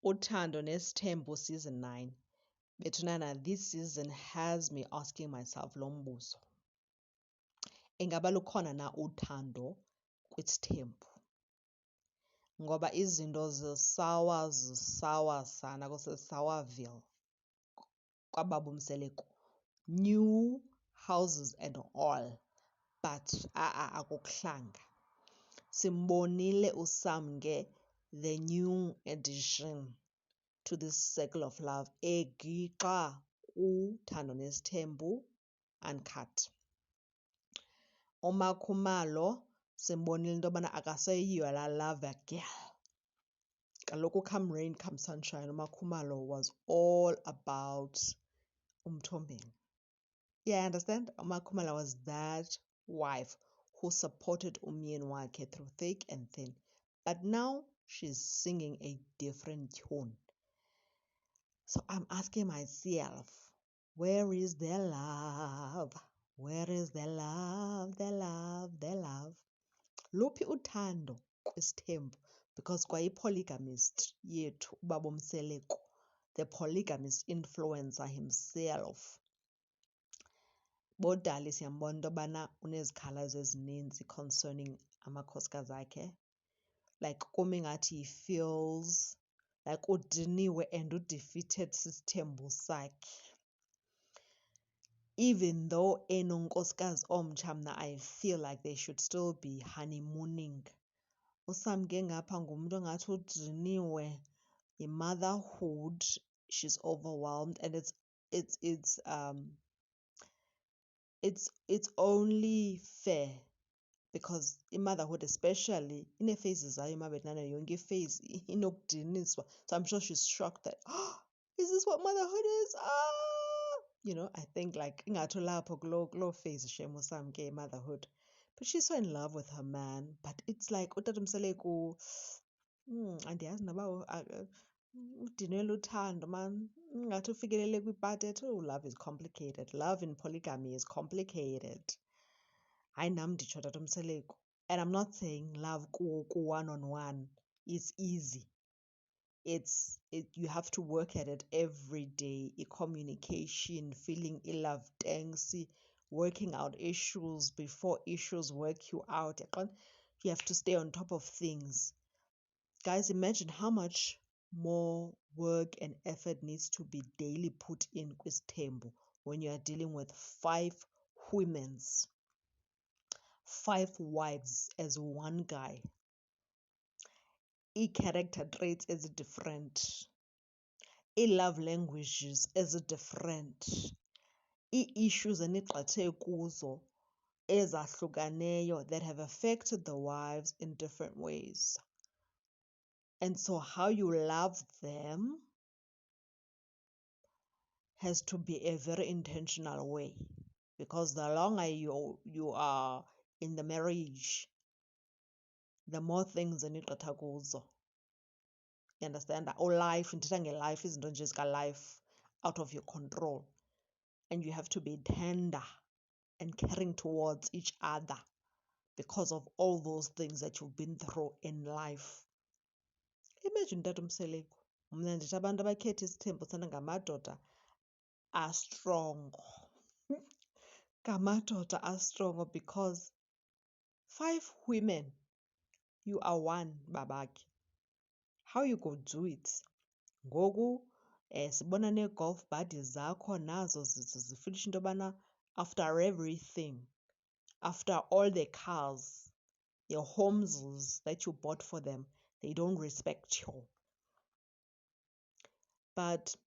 Uthando Nesithembu season 9. Bethunana, this season has me asking myself lo mbuzo. Ingaba lukhona na uthando kwisithembu? Ngoba izinto zisawa sana kuseSourville kwababa Umseleko. New houses and all, but akukuhlanga. Simbonile uSamke, the new addition to this circle of love, egiqa uthando nesithembu uncut. uMakhumalo simbonile into yobana akaseyiyo laa lover girl. Kaloku come rain come sunshine, uMakhumalo was all about uMthombeni. Yeah, I understand. uMakhumalo was that wife who supported umyeni wakhe through thick and thin. But now she's singing a different tune. So I'm asking myself, where is their love? Where is their love, their love, their love? Luphi uthando kwisithembu? Because kwayi-polygamist yethu ubaba Umseleko, the polygamist influencer himself. Bodali siyambona into yobana unezikhalazo ezininzi concerning amakhosikazi akhe. Like kumi ngathi he feels like udiniwe and udefeated sisithembu sakhe. Even though enonkosikazi omtsha, mna I feel like they should still be honeymooning. Usamke ngapha ngumuntu ongathi udiniwe yi-motherhood. She's overwhelmed, and it's only fair because motherhood especially ine-phases zayo mabetnana, yonke iphase inokudiniswa. So I'm sure she's shocked that, oh, is this what motherhood is? I think like ingathi lapho kuloo phase shem usamke motherhood. But she's so in love with her man. But it's like utata Umseleko, andiyazi noba udinelwe luthando man. Ingathi ufikelele kwipati ethi, oh, love is complicated. Love in polygamy is complicated. Hayi nam nditsho tata Umseleko. And I'm not saying love ku-one-on-one is easy. You have to work at it every day. Communication, feeling love, thanks, working out issues before issues work you out. You have to stay on top of things. Guys, imagine how much more work and effort needs to be daily put in kwisithembu when you are dealing with 5 women's 5 wives as one guy. I-character traits is different. I-love languages is different. I-issues enigqathe kuzo ezahlukaneyo that have affected the wives in different ways. And so how you love them has to be a very intentional way, because the longer you are in the marriage, the more things enigqitha kuzo. You understand? Or life, ndithetha ngelife, izinto nje zika-life out of your control. And you have to be tender and caring towards each other because of all those things that you've been through in life. Imagine tata Umseleko. Mna ndithi abantu abakhetha isithembu sana ngamadoda astrongo. Ngamadoda astrongo, because 5 women, you are one babakhe. How you go do it? Ngoku sibona nee-golf buddies zakho nazo zifilisha into yobana after everything, after all the cars, your homes that you bought for them, they don't respect you. But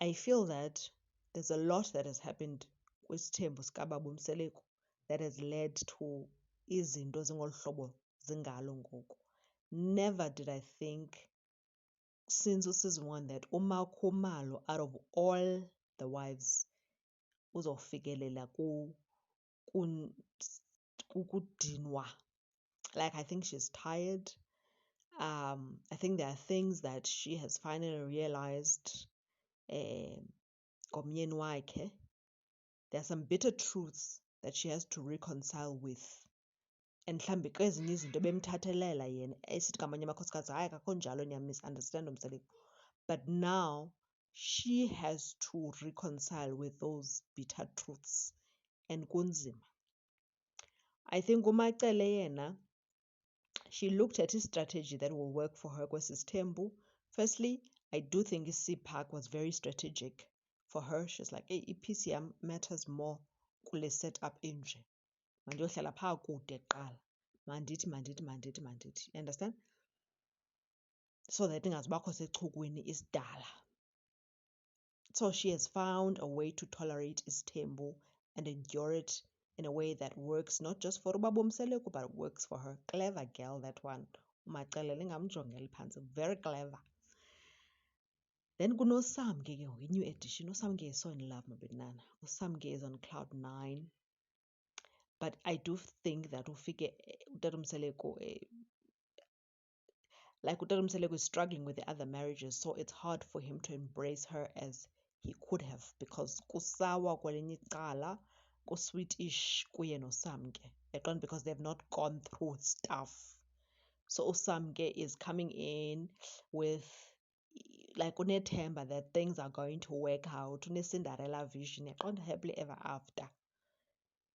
I feel that there's a lot that has happened kwisithembu sikababa Umseleko that has led to izinto zingolu hlobo zingalo ngoku. Never did I think since season 1 that uMakhumalo, out of all the wives, uzofikelela kukudinwa. Like, I think she's tired. I think there are things that she has finally realized ngomyeni wakhe. There are some bitter truths that she has to reconcile with. and mhlawumbi kwezinye izinto bemthathelela yena esithi ngamanye amakhosikazi hayi akakho njalo niyamisunderstand Mzekelo. But now she has to reconcile with those bitter truths and kunzima. I think uMacele yena, she looked at his strategy that will work for her kwesisithembu. Firstly, I do think CPAC was very strategic for her. She's like, hey, i-PCM matters more kule setup enje. Mandiyohlala phaa kude kuqala. Mandithi. You understand? So that ingazubakho sechukwini isidala. So she has found a way to tolerate isithembu and endure it in a way that works not just for Ubaba Mseleku, but works for her. Clever girl, that one. Umacele lingamjongeli phantsi. Very clever. Then kunoSamke ke ngoku, i-new edition. uSamke is so in love, mabetnana. uSamke is on cloud 9. But I do think that ufike uTata Mseleku, like uTata Mseleku is struggling with the other marriages, so it's hard for him to embrace her as he could have, because kusawa kwelinye icala, kusweetish kuye noSamke, because they've not gone through stuff. So uSamke is coming in with like unethemba that things are going to work out, une-Cinderella vision, yaqonda, happily ever after.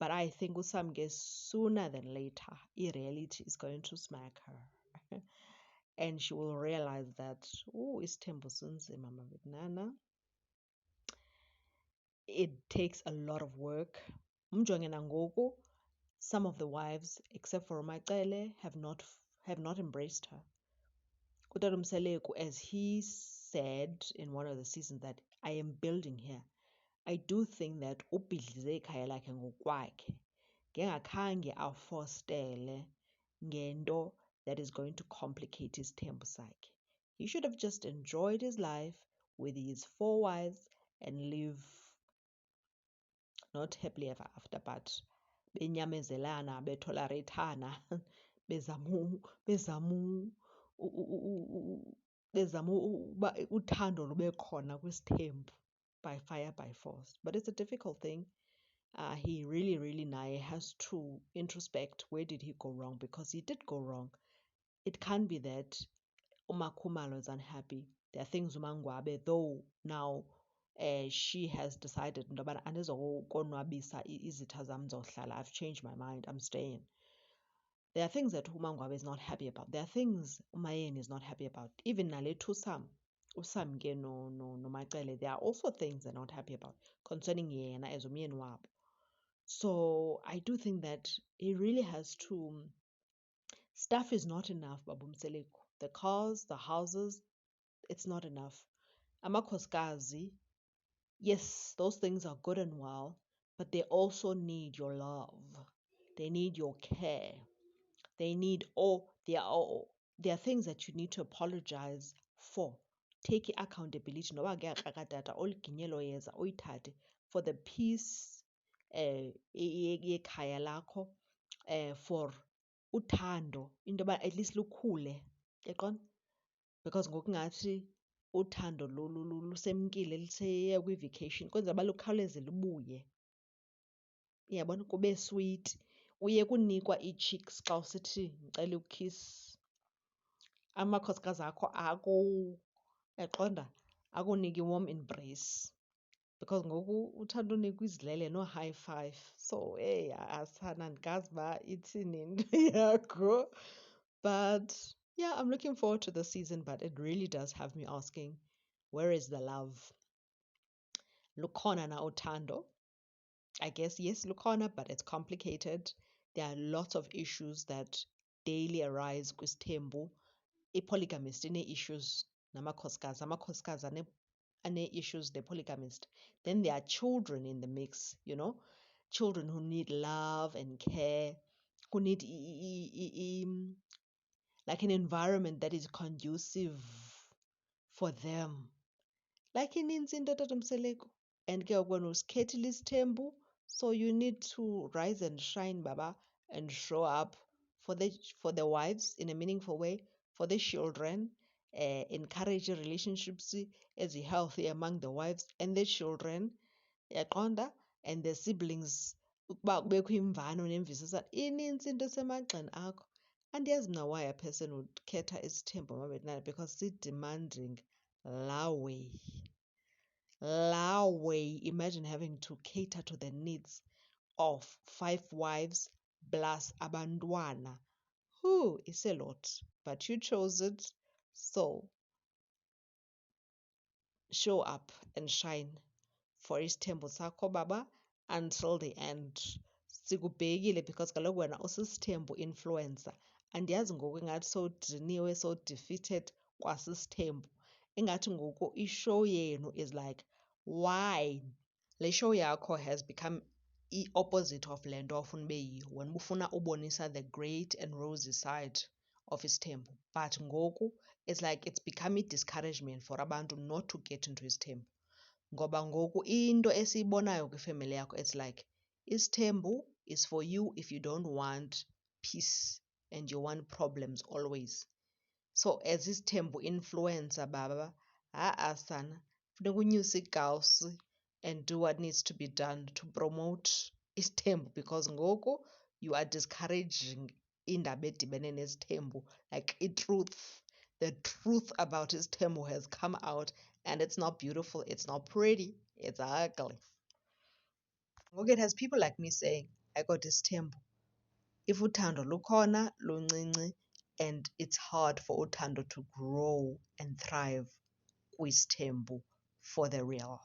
But I think uSamke, sooner than later, reality is going to smack her. And she will realize that, oh, isithembu sinzima mabetnana. It takes a lot of work. Umjonge nangoku, some of the wives, except for Umacele, have not embraced her. Utata Mseleku, as he said in one of the seasons, that I am building here. I do think that ubhidlize ikhaya lakhe ngokwakhe, ngengakhange afostele ngento that is going to complicate isithembu sakhe. He should have just enjoyed his life with his 4 wives and live not happily ever after, but benyamezelana, betolerathana, bezama uba uthando lube khona kwisithembu by fire by force. But it's a difficult thing. He really naye has to introspect, where did he go wrong, because he did go wrong. It can't be that uMakhumalo is unhappy. There are things uMangwabe, though now she has decided into yobana andizokonwabisa izitha zam zohlala. I've changed my mind, I'm staying. There are things that uMangwabe is not happy about. There are things uMayeni is not happy about. Even nale thusam, uSamke noMacele, there are also things they're not happy about concerning yena as umyeni wabo. So I do think that he really has to. Stuff is not enough, Babu Mseleku. The cars, the houses, it's not enough. Amakhosikazi, yes, those things are good and well, but they also need your love. They need your care. They need there are things that you need to apologize for. Take accountability. Noba kuyakrakatata, oliginyelo yeza uyithathe for the peace yekhaya lakho, for uthando, into yoba at least lukhule, yaqona? Because ngokungathi uthando lusemkile, liseye kwi-vacation, kwenzela uba lukhawuleze lubuye. Iyabona, kube sweet. Uye kunikwa ii-cheeks xa usithi ndicela ukiss. Amakhosikazi akho yaqonda, akunike i-warm embrace. Because ngoku uthanda unikwa izilele no-high five. So hey, asana, andikazi uba ithini into yakho. But yeah, I'm looking forward to the season, but it really does have me asking, where is the love? Lukhona na uthando? I guess yes, lukhona, but it's complicated. There are lots of issues that daily arise kwisithembu. I-polygamist ine-issues namakhosikazi. Amakhosikazi ane-issues, the polygamist. Then there are children in the mix, children who need love and care, who need like an environment that is conducive for them. Like inintsi into Tata Mseleku. And ke when usikhethile isithembu, so you need to rise and shine, Baba, and show up for the wives in a meaningful way, for the children, encourage relationships as healthy among the wives and the children, yaqonda, and the siblings ukuba kubekho imvano nemvisisano inintsi into esemagxeni akho. Andiyazi mna why a person would khetha isithembu mabetnana because si-demanding laa way. Laa way, imagine having to cater to the needs of 5 wives plus abantwana. Whew, it's a lot. But you chose it, so show up and shine for isithembu sakho baba until the end. Sikubhekile because kaloku wena usisithembu influencer. Andiyazi ngoku ingathi sowudiniwe, sowudefeated kwasisithembu. Ingathi ngoku ishow yenu is like, why? Le show yakho has become i-opposite of le nto ofuna ube yiyo. Wena ubufuna ubonisa the great and rosy side of isithembu. But ngoku it's like it's become i-discouragement for abantu not to get into isithembu. Ngoba ngoku into esiyibonayo kwifemeli yakho, it's like isithembu is for you if you don't want peace and you want problems always. So as isithembu influencer baba, sana, funeka unyuse igawusi and do what needs to be done to promote isithembu because ngoku you are discouraging indaba edibene nesithembu. Like the truth about isithembu has come out and it's not beautiful, it's not pretty, it's ugly. Ngoku it has people like me saying, I got isithembu. If uthando lukhona, luncinci, and it's hard for uthando to grow and thrive kwisithembu for the real.